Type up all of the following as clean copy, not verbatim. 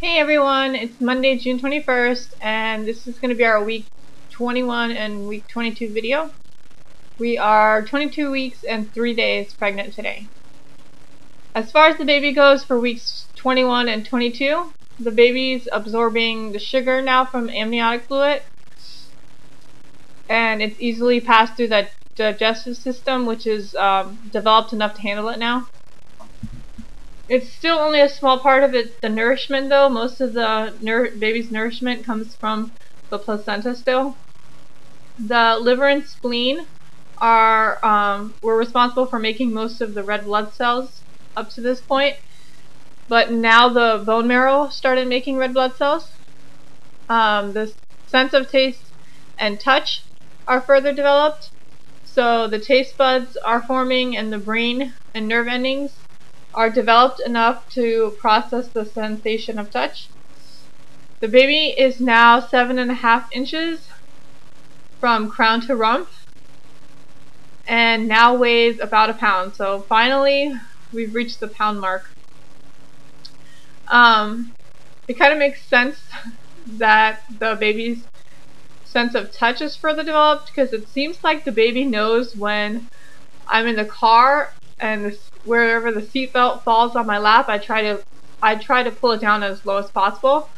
Hey everyone, it's Monday, June 21st, and this is going to be our week 21 and week 22 video. We are 22 weeks and 3 days pregnant today. As far as the baby goes for weeks 21 and 22, the baby's absorbing the sugar now from amniotic fluid, and it's easily passed through the digestive system, which is developed enough to handle it now. It's still only a small part of it, the nourishment though. Most of the baby's nourishment comes from the placenta still. The liver and spleen were responsible for making most of the red blood cells up to this point. But now the bone marrow started making red blood cells. The sense of taste and touch are further developed. So the taste buds are forming, and the brain and nerve endings are developed enough to process the sensation of touch. The baby is now 7.5 inches from crown to rump and now weighs about 1 pound. So finally we've reached the pound mark. It kind of makes sense that the baby's sense of touch is further developed, because it seems like the baby knows when I'm in the car and wherever the seatbelt falls on my lap, I try to pull it down as low as possible.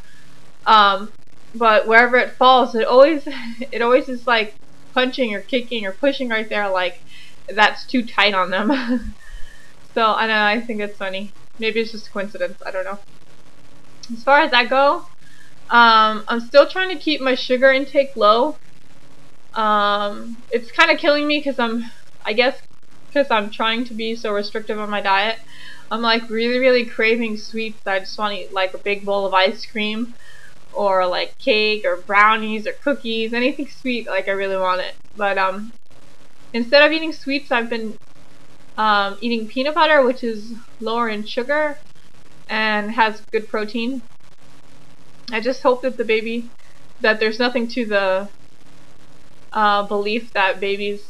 But wherever it falls, it always is like punching or kicking or pushing right there, like that's too tight on them. So I know, I think it's funny. Maybe it's just a coincidence, I don't know. As far as that go, I'm still trying to keep my sugar intake low. It's kind of killing me because I'm trying to be so restrictive on my diet. I'm like really craving sweets. I just want to eat like a big bowl of ice cream, or like cake or brownies or cookies, anything sweet. Like I really want it. But instead of eating sweets, I've been eating peanut butter, which is lower in sugar and has good protein. I just hope that that there's nothing to the belief that babies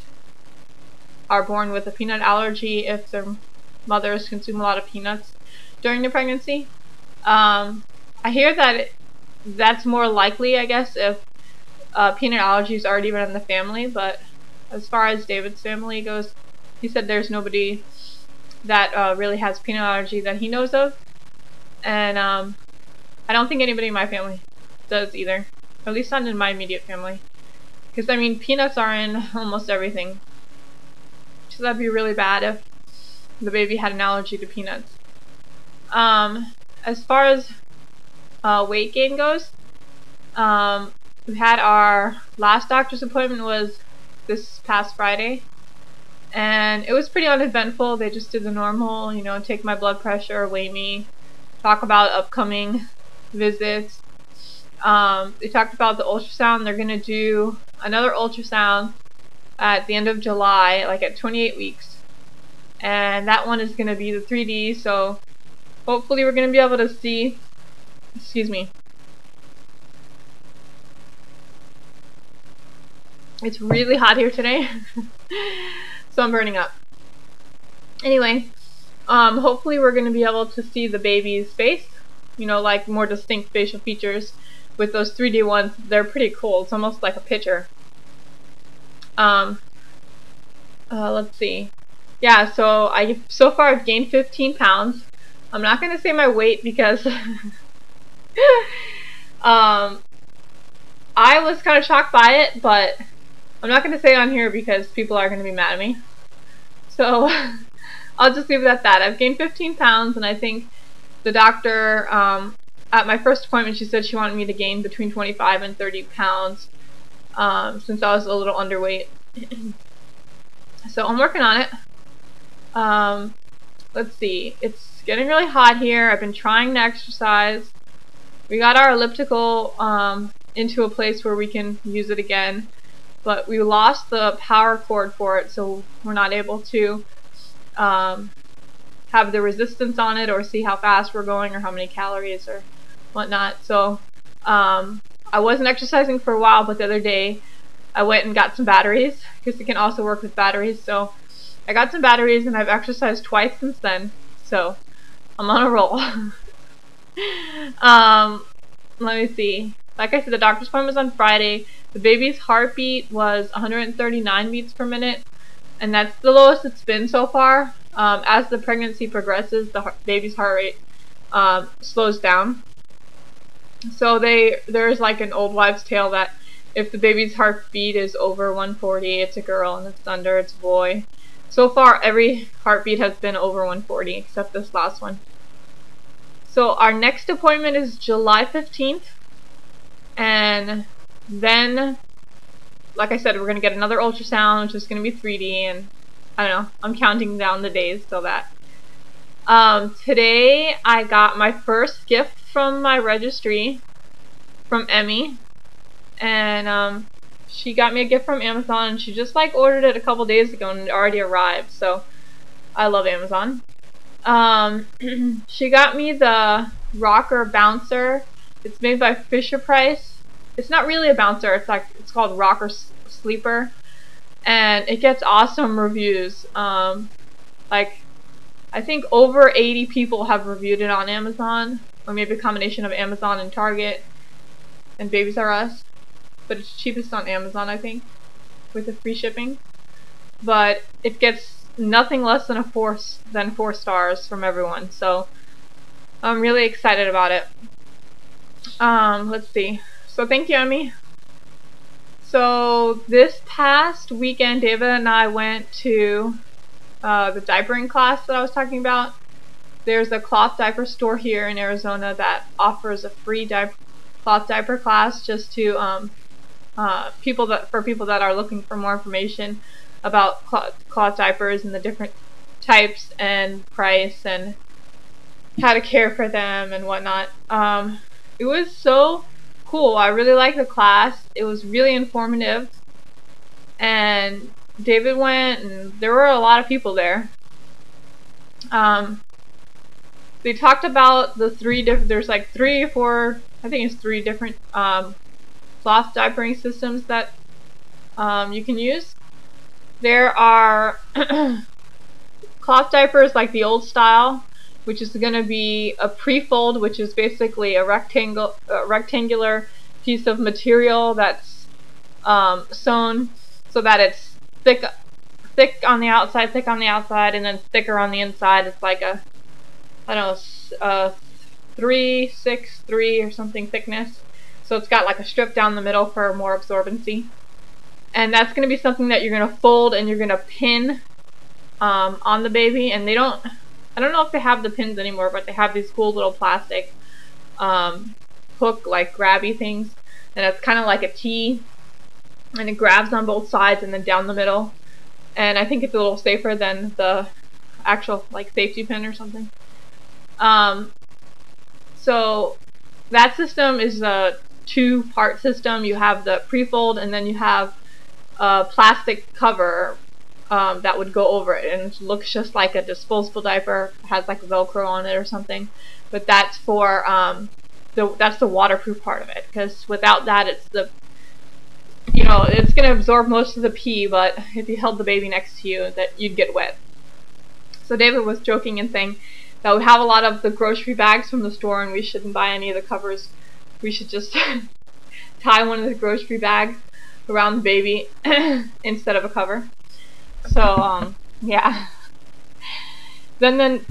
are born with a peanut allergy if their mothers consume a lot of peanuts during their pregnancy. I hear that that's more likely, I guess, if peanut allergies already run in the family, but as far as David's family goes, he said there's nobody that really has peanut allergy that he knows of, and I don't think anybody in my family does either, at least not in my immediate family, because I mean peanuts are in almost everything. So that'd be really bad if the baby had an allergy to peanuts. As far as weight gain goes, we had our last doctor's appointment was this past Friday, and it was pretty uneventful. They just did the normal, take my blood pressure, weigh me, talk about upcoming visits. They talked about the ultrasound. They're gonna do another ultrasound at the end of July, like at 28 weeks, and that one is going to be the 3D, so hopefully we're going to be able to see, excuse me, it's really hot here today, so I'm burning up. Anyway, hopefully we're going to be able to see the baby's face, like more distinct facial features with those 3D ones. They're pretty cool. It's almost like a picture. Let's see. Yeah, so far I've gained 15 pounds. I'm not gonna say my weight because I was kind of shocked by it, but I'm not gonna say it on here because people are gonna be mad at me. So I'll just leave it at that. I've gained 15 pounds, and I think the doctor, at my first appointment, she said she wanted me to gain between 25 and 30 pounds. Since I was a little underweight. So I'm working on it. Let's see. It's getting really hot here. I've been trying to exercise. We got our elliptical into a place where we can use it again, but we lost the power cord for it, so we're not able to have the resistance on it or see how fast we're going or how many calories or whatnot. So I wasn't exercising for a while, but the other day I went and got some batteries, because it can also work with batteries. So I got some batteries, and I've exercised twice since then. So I'm on a roll. Let me see. Like I said, the doctor's appointment was on Friday. The baby's heartbeat was 139 beats per minute, and that's the lowest it's been so far. As the pregnancy progresses, the baby's heart rate slows down. So there's like an old wives' tale that if the baby's heartbeat is over 140, it's a girl, and if it's under, it's a boy. So far, every heartbeat has been over 140, except this last one. So our next appointment is July 15th, and then, like I said, we're going to get another ultrasound, which is going to be 3D, and I don't know, I'm counting down the days till that. Today I got my first gift from my registry from Emy, and she got me a gift from Amazon, and she just like ordered it a couple days ago and it already arrived, so I love Amazon. She got me the rocker bouncer. It's made by Fisher Price. It's not really a bouncer, it's called rocker sleeper, and it gets awesome reviews. Like I think over 80 people have reviewed it on Amazon, or maybe a combination of Amazon and Target and Babies R Us, but it's cheapest on Amazon, I think, with the free shipping. But it gets nothing less than 4 stars from everyone, so I'm really excited about it. Let's see. So thank you, Emy. So this past weekend, David and I went to the diapering class that I was talking about. There's a cloth diaper store here in Arizona that offers a free cloth diaper class just to people that are looking for more information about cloth diapers and the different types and price and how to care for them and whatnot. It was so cool. I really liked the class. It was really informative, and David went, and there were a lot of people there. They talked about the there's like 3 or 4, I think it's 3 different cloth diapering systems that you can use. There are cloth diapers like the old style, which is going to be a pre-fold, which is basically a rectangular piece of material that's sewn so that it's thick on the outside, and then thicker on the inside. It's like a, I don't know, 3-6-3 or something thickness. So it's got like a strip down the middle for more absorbency. And that's going to be something that you're going to fold and you're going to pin on the baby. And I don't know if they have the pins anymore, but they have these cool little plastic hook, like grabby things. And it's kind of like a T, and it grabs on both sides and then down the middle. And I think it's a little safer than the actual like safety pin or something. So that system is a 2-part system. You have the pre-fold, and then you have a plastic cover that would go over it, and it looks just like a disposable diaper. It has like Velcro on it or something, but that's for that's the waterproof part of it, because without that, it's going to absorb most of the pee, but if you held the baby next to you, that you'd get wet. So David was joking and saying that we have a lot of the grocery bags from the store, and we shouldn't buy any of the covers. We should just tie one of the grocery bags around the baby instead of a cover. So yeah. Then